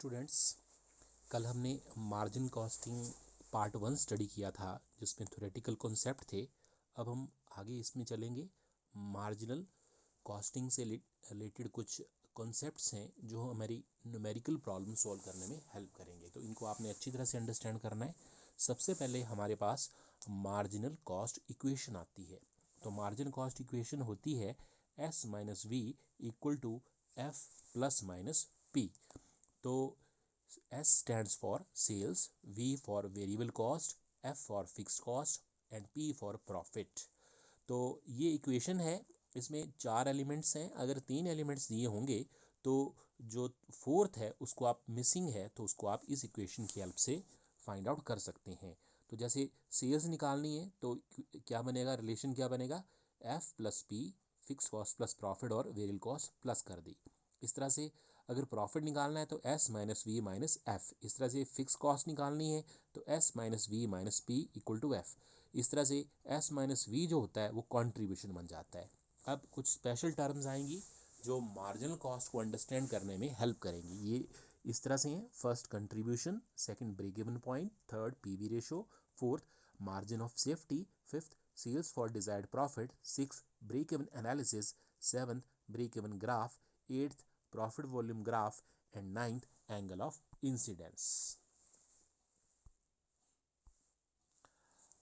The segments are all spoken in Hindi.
स्टूडेंट्स, कल हमने मार्जिन कॉस्टिंग पार्ट 1 स्टडी किया था जिसमें थ्योरेटिकल कॉन्सेप्ट थे। अब हम आगे इसमें चलेंगे। मार्जिनल कॉस्टिंग से रिलेटेड कुछ कॉन्सेप्ट्स हैं जो हमारी न्यूमेरिकल प्रॉब्लम सॉल्व करने में हेल्प करेंगे, तो इनको आपने अच्छी तरह से अंडरस्टैंड करना है। सबसे पहले हमारे पास मार्जिनल कॉस्ट इक्वेशन आती है। तो मार्जिन कॉस्ट इक्वेशन होती है S minus V equal to F plus minus P. तो S stands for sales, V for variable cost, F for fixed cost and P for profit। तो ये इक्वेशन है, इसमें 4 एलिमेंट्स हैं। अगर 3 एलिमेंट्स दिए होंगे तो जो फोर्थ है उसको आप मिसिंग है तो उसको आप इस इक्वेशन की हेल्प से फाइंड आउट कर सकते हैं। तो जैसे सेल्स निकालनी है तो क्या बनेगा, रिलेशन क्या बनेगा, F plus P, fix cost plus profit और वेरियल कॉस्ट प्लस कर दी। इस तरह से अगर प्रॉफिट निकालना है तो S minus V minus F. इस तरह से फिक्स कॉस्ट निकालनी है तो S minus V minus P equal to F. इस तरह से S माइनस वी जो होता है वो कंट्रीब्यूशन बन जाता है। अब कुछ स्पेशल टर्म्स आएंगी जो मार्जिनल कॉस्ट को अंडरस्टैंड करने में हेल्प करेंगी। ये इस तरह से हैं: first contribution, second break even point, third PV ratio, fourth margin of safety, fifth sales for desired profit, six break even analysis, seventh break even graph, eighth profit volume graph and ninth angle of incidence.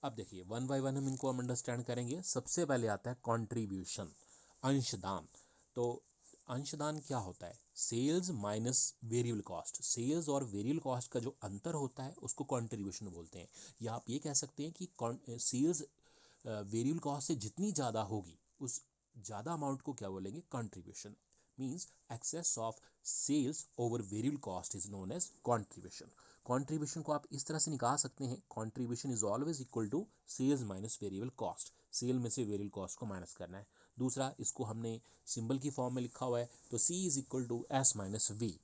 अब देखिए वन बाय वन हम इनको अंडरस्टैंड करेंगे। सबसे पहले आता है कंट्रीब्यूशन, अंशदान। तो अंशदान क्या होता है, sales minus variable cost. Sales और वेरिएबल कॉस्ट का जो अंतर होता है उसको कंट्रीब्यूशन बोलते हैं। या आप ये कह सकते हैं कि सेल्स वेरिएबल कॉस्ट से जितनी ज़्यादा होगी उस ज़्यादा अमाउंट को क्या बोलेंगे, contribution. Means excess of sales over variable cost is known as contribution. Contribution को आप इस तरह से निकाल सकते हैं, contribution is always equal to sales minus variable cost. Sale में से वेरिएबल कॉस्ट को माइनस करना है। दूसरा, इसको हमने सिंबल की फॉर्म में लिखा हुआ है तो C is equal to S minus V.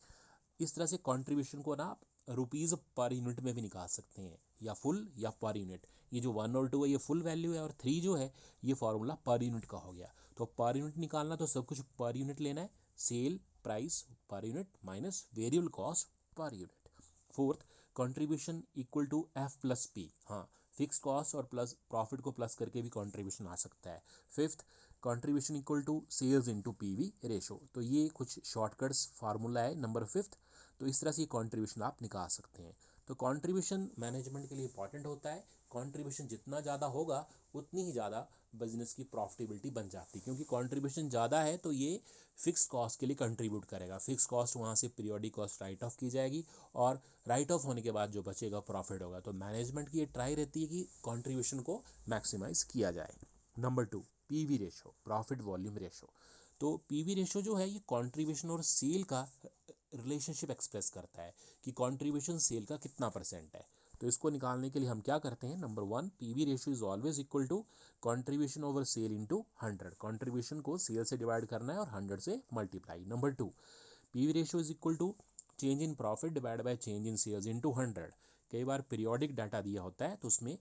इस तरह से कंट्रीब्यूशन को ना आप रुपीज़ पर यूनिट में भी निकाल सकते हैं, या फुल या पर यूनिट। ये जो 1 और 2 है ये फुल वैल्यू है और 3 जो है ये फॉर्मूला पर यूनिट का हो गया। तो पर यूनिट निकालना तो सब कुछ पर यूनिट लेना है, sale price per unit minus variable cost per unit. Fourth, contribution equal to F plus P. हाँ, फिक्स कॉस्ट और प्लस प्रॉफिट को प्लस करके भी कंट्रीब्यूशन आ सकता है। Fifth, contribution equal to sales into PV ratio. तो ये कुछ शॉर्टकट्स फार्मूला है नंबर फिफ्थ। तो इस तरह से कंट्रीब्यूशन आप निकाल सकते हैं। तो कंट्रीब्यूशन मैनेजमेंट के लिए इंपॉर्टेंट होता है। कंट्रीब्यूशन जितना ज़्यादा होगा उतनी ही ज़्यादा बिजनेस की प्रॉफिटेबिलिटी बन जाती है, क्योंकि कंट्रीब्यूशन ज़्यादा है तो ये फिक्स कॉस्ट के लिए कंट्रीब्यूट करेगा। फिक्स कॉस्ट वहाँ से पीरियोडिक कॉस्ट राइट ऑफ की जाएगी और राइट ऑफ होने के बाद जो बचेगा प्रॉफिट होगा। तो मैनेजमेंट की ये ट्राई रहती है कि कंट्रीब्यूशन को मैक्सिमाइज किया जाए। Number 2, PV ratio, profit volume ratio. तो पीवी रेशो जो है ये कंट्रीब्यूशन और सेल का रिलेशनशिप एक्सप्रेस करता है कि कंट्रीब्यूशन सेल का कितना परसेंट है। तो इसको निकालने के लिए हम क्या करते हैं, number 1, PV ratio is always equal to contribution over sale into 100। Contribution को सेल से डिवाइड करना है और 100 से multiply. Number 2, PV ratio is equal to change in profit divide by change in sales into 100। कई बार पीरियोडिक डाटा दिया होता है तो उसमें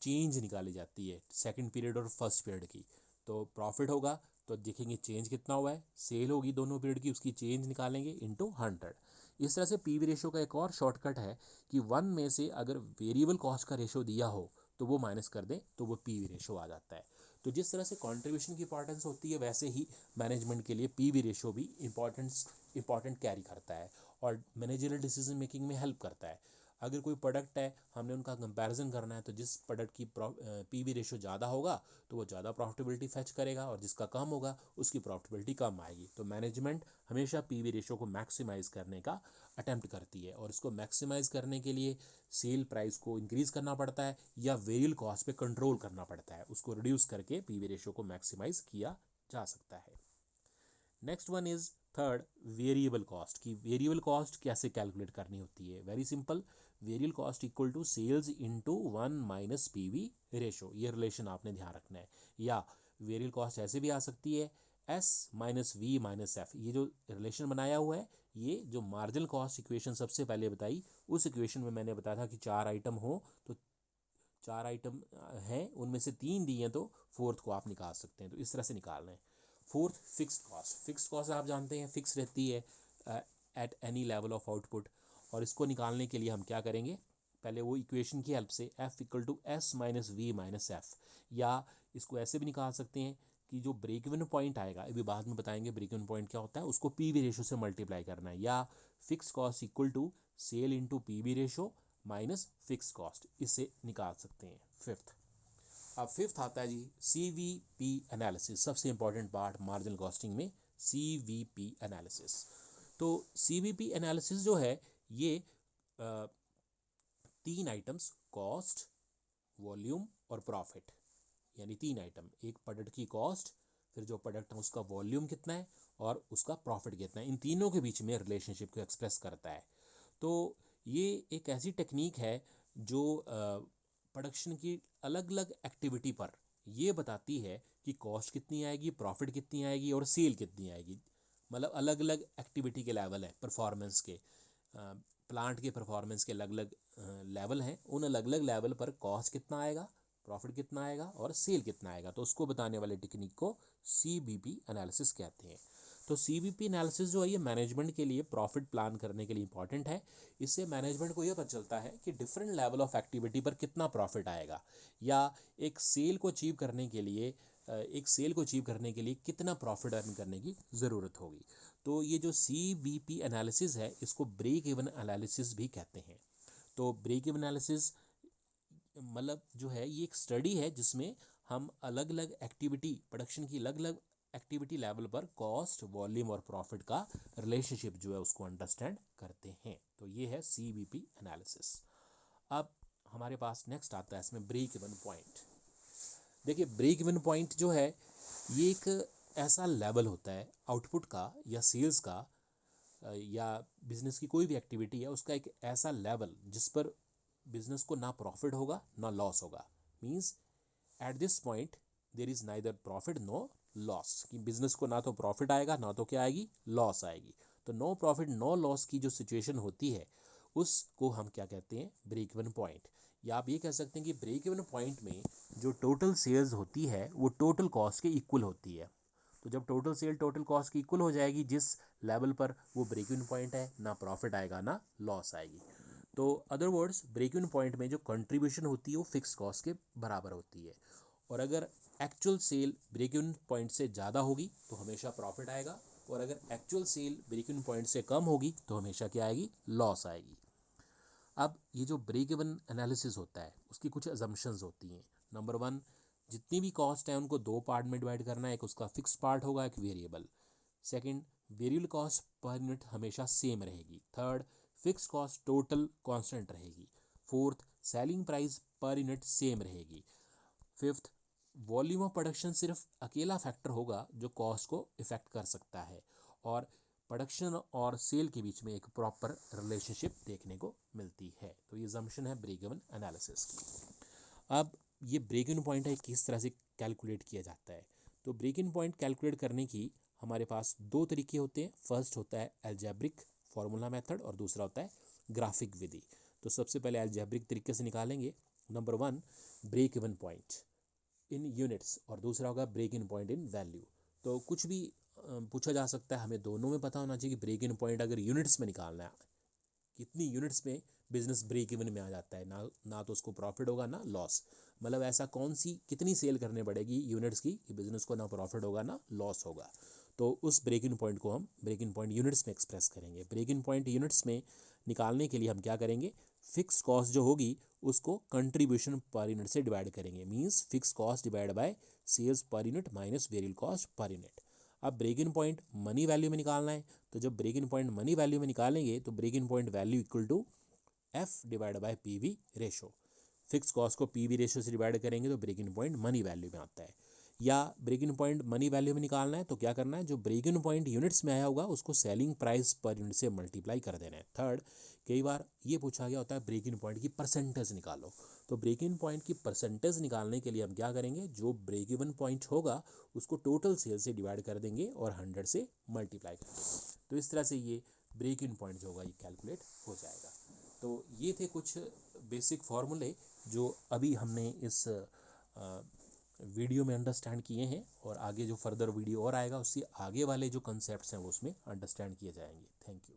चेंज निकाली जाती है सेकंड पीरियड और फर्स्ट पीरियड की। तो प्रॉफिट होगा तो देखेंगे चेंज कितना हुआ है, सेल होगी दोनों पीरियड की उसकी चेंज निकालेंगे इनटू 100। इस तरह से पीवी रेशियो का एक और शॉर्टकट है कि 1 में से अगर वेरिएबल कॉस्ट का रेशो दिया हो तो वो माइनस कर दें तो वो पीवी रेशो आ जाता है। तो जिस तरह से कंट्रीब्यूशन की इंपॉर्टेंस होती है वैसे ही मैनेजमेंट के लिए पीवी रेशो भी इंपॉर्टेंट कैरी करता है और मैनेजरियल डिसीजन मेकिंग में हेल्प करता है। अगर कोई प्रोडक्ट है, हमने उनका कंपैरिजन करना है तो जिस प्रोडक्ट की पीवी रेशो ज़्यादा होगा तो वो ज़्यादा प्रॉफिटेबिलिटी फैच करेगा और जिसका कम होगा उसकी प्रॉफिटेबिलिटी कम आएगी। तो मैनेजमेंट हमेशा पीवी रेशो को मैक्सिमाइज करने का अटेम्प्ट करती है और इसको मैक्सिमाइज करने के लिए सेल प्राइस को इंक्रीज करना पड़ता है या वेरिएबल कॉस्ट पे कंट्रोल करना पड़ता है। उसको रिड्यूस करके पीवी रेशो को मैक्सिमाइज किया जा सकता है। Next one is third, variable cost. की वेरिएबल कॉस्ट कैसे कैलकुलेट करनी होती है, very simple. Variable cost equal to sales into 1 minus PV ratio. ये रिलेशन आपने ध्यान रखना है। या वेरिएबल कॉस्ट ऐसे भी आ सकती है S minus V minus F. ये जो रिलेशन बनाया हुआ है ये जो मार्जिनल कॉस्ट इक्वेशन सबसे पहले बताई उस इक्वेशन में मैंने बताया था कि 4 आइटम हो तो 4 आइटम हैं उनमें से 3 दिए हैं तो फोर्थ को आप निकाल सकते हैं। तो इस तरह से निकालना है। Fourth, fixed cost. Fixed cost आप जानते हैं फिक्स रहती है at any level of output. और इसको निकालने के लिए हम क्या करेंगे, पहले वो इक्वेशन की हेल्प से F equal to S minus V minus F, या इसको ऐसे भी निकाल सकते हैं कि जो ब्रेक इवन पॉइंट आएगा, अभी बाद में बताएंगे ब्रेक इवन पॉइंट क्या होता है, उसको पी वी रेशो से मल्टीप्लाई करना है, या fix cost equal to sale into P V ratio minus fix cost, इससे निकाल सकते हैं। फिफ्थ, अब फिफ्थ आता है जी सी वी पी एनालिसिस, सबसे इंपॉर्टेंट पार्ट मार्जिनल कॉस्टिंग में सी वी पी एनालिसिस। तो सी वी पी एनालिसिस जो है ये तीन आइटम्स, कॉस्ट, वॉल्यूम और प्रॉफिट, यानी तीन आइटम, एक प्रोडक्ट की कॉस्ट, फिर जो प्रोडक्ट है उसका वॉल्यूम कितना है और उसका प्रॉफिट कितना है, इन तीनों के बीच में रिलेशनशिप को एक्सप्रेस करता है। तो ये एक ऐसी टेक्निक है जो प्रोडक्शन की अलग अलग एक्टिविटी पर ये बताती है कि कॉस्ट कितनी आएगी, प्रॉफिट कितनी आएगी और सेल कितनी आएगी। मतलब अलग अलग एक्टिविटी के लेवल है, परफॉर्मेंस के, प्लांट के परफॉर्मेंस के अलग अलग लेवल हैं, उन अलग अलग लेवल पर कॉस्ट कितना आएगा, प्रॉफिट कितना आएगा और सेल कितना आएगा, तो उसको बताने वाले टेक्निक को सीबीपी एनालिसिस कहते हैं। तो सीबीपी एनालिसिस जो है ये मैनेजमेंट के लिए प्रॉफिट प्लान करने के लिए इंपॉर्टेंट है। इससे मैनेजमेंट को ये पता चलता है कि डिफरेंट लेवल ऑफ एक्टिविटी पर कितना प्रॉफिट आएगा, या एक सेल को अचीव करने के लिए कितना प्रॉफिट अर्न करने की ज़रूरत होगी। तो ये जो सीबीपी एनालिसिस है इसको ब्रेक इवन एनालिसिस भी कहते हैं। तो ब्रेक इवन एनालिसिस मतलब जो है ये एक स्टडी है जिसमें हम अलग अलग एक्टिविटी, प्रोडक्शन की अलग अलग एक्टिविटी लेवल पर कॉस्ट, वॉल्यूम और प्रॉफिट का रिलेशनशिप जो है उसको अंडरस्टैंड करते हैं। तो ये है सीबीपी एनालिसिस। अब हमारे पास नेक्स्ट आता है इसमें ब्रेक इवन पॉइंट। देखिए ब्रेक इवन पॉइंट जो है ये एक ऐसा लेवल होता है आउटपुट का या सेल्स का या बिजनेस की कोई भी एक्टिविटी है उसका एक ऐसा लेवल जिस पर बिजनेस को ना प्रॉफिट होगा ना लॉस होगा। Means at this point there is neither profit no loss, कि बिजनेस को ना तो प्रॉफिट आएगा ना तो क्या आएगी, लॉस आएगी। तो नो प्रॉफिट नो लॉस की जो सिचुएशन होती है उसको हम क्या कहते हैं, ब्रेक इवन पॉइंट। या आप ये कह सकते हैं कि ब्रेक इवन पॉइंट में जो टोटल सेल्स होती है वो टोटल कॉस्ट के इक्वल होती है। तो जब टोटल सेल टोटल कॉस्ट की इक्वल हो जाएगी, जिस लेवल पर वो ब्रेक इवन पॉइंट है, ना प्रॉफिट आएगा ना लॉस आएगी। तो other words break even point में जो कंट्रीब्यूशन होती है वो फिक्स कॉस्ट के बराबर होती है। और अगर actual sale break even point से ज़्यादा होगी तो हमेशा प्रॉफिट आएगा, और अगर actual sale break even point से कम होगी तो हमेशा क्या आएगी, लॉस आएगी। अब ये जो ब्रेक इवन एनालिसिस होता है उसकी कुछ अजम्पशंस होती हैं। नंबर वन, जितनी भी कॉस्ट है उनको दो पार्ट में डिवाइड करना है, एक उसका फिक्स पार्ट होगा, एक variable. Second, variable cost per unit हमेशा सेम रहेगी। Third, fix cost total constant रहेगी। Fourth, selling price per unit same रहेगी। फिफ्थ, वॉल्यूम ऑफ प्रोडक्शन सिर्फ अकेला फैक्टर होगा जो कॉस्ट को इफेक्ट कर सकता है। और प्रोडक्शन और सेल के बीच में एक प्रॉपर रिलेशनशिप देखने को मिलती है। तो ये जम्पशन है ब्रेक इवन एनालिसिस की। अब ये ब्रेक इवन पॉइंट है किस तरह से कैलकुलेट किया जाता है। तो ब्रेक इवन पॉइंट कैलकुलेट करने की हमारे पास दो तरीके होते हैं। फर्स्ट होता है एल्जेब्रिक फॉर्मूला मेथड और दूसरा होता है ग्राफिक विधि। तो सबसे पहले एल्जेब्रिक तरीके से निकालेंगे। Number one, break even point in units, और दूसरा होगा break in point in value. तो कुछ भी पूछा जा सकता है, हमें दोनों में पता होना चाहिए कि ब्रेक इन पॉइंट अगर यूनिट्स में निकालना है, कितनी यूनिट्स में बिजनेस ब्रेक इवन में आ जाता है, ना तो उसको प्रॉफिट होगा ना लॉस। मतलब ऐसा कौन सी कितनी सेल करनी पड़ेगी यूनिट्स की कि बिजनेस को ना प्रॉफिट होगा ना लॉस होगा। तो उस ब्रेक इन पॉइंट को हम ब्रेक इन पॉइंट यूनिट्स में एक्सप्रेस करेंगे। ब्रेक इन पॉइंट यूनिट्स में निकालने के लिए हम क्या करेंगे, फिक्स कॉस्ट जो होगी उसको कंट्रीब्यूशन पर यूनिट से डिवाइड करेंगे। Means fix cost divide by sales per unit minus variable cost per unit. अब ब्रेक इन पॉइंट मनी वैल्यू में निकालना है, तो जब ब्रेक इन पॉइंट मनी वैल्यू में निकालेंगे तो break in point value equal to F divide by P V ratio. Fix cost को पी वी रेशो से डिवाइड करेंगे तो ब्रेक इन पॉइंट मनी वैल्यू में आता है। या ब्रेक इन पॉइंट मनी वैल्यू में निकालना है तो क्या करना है, जो ब्रेक इन पॉइंट यूनिट्स में आया होगा उसको सेलिंग प्राइस पर यूनिट से मल्टीप्लाई कर देना है। थर्ड, कई बार ये पूछा गया होता है ब्रेक इन पॉइंट की परसेंटेज निकालो। तो ब्रेक इन पॉइंट की परसेंटेज निकालने के लिए हम क्या करेंगे, जो ब्रेक इवन पॉइंट होगा उसको टोटल सेल से डिवाइड कर देंगे और 100 से मल्टीप्लाई कर देंगे। तो इस तरह से ये ब्रेक इन पॉइंट जो होगा ये कैलकुलेट हो जाएगा। तो ये थे कुछ बेसिक फार्मूले जो अभी हमने इस वीडियो में अंडरस्टैंड किए हैं, और आगे जो फर्दर वीडियो और आएगा उससे आगे वाले जो कंसेप्ट्स हैं वो उसमें अंडरस्टैंड किए जाएंगे। Thank you.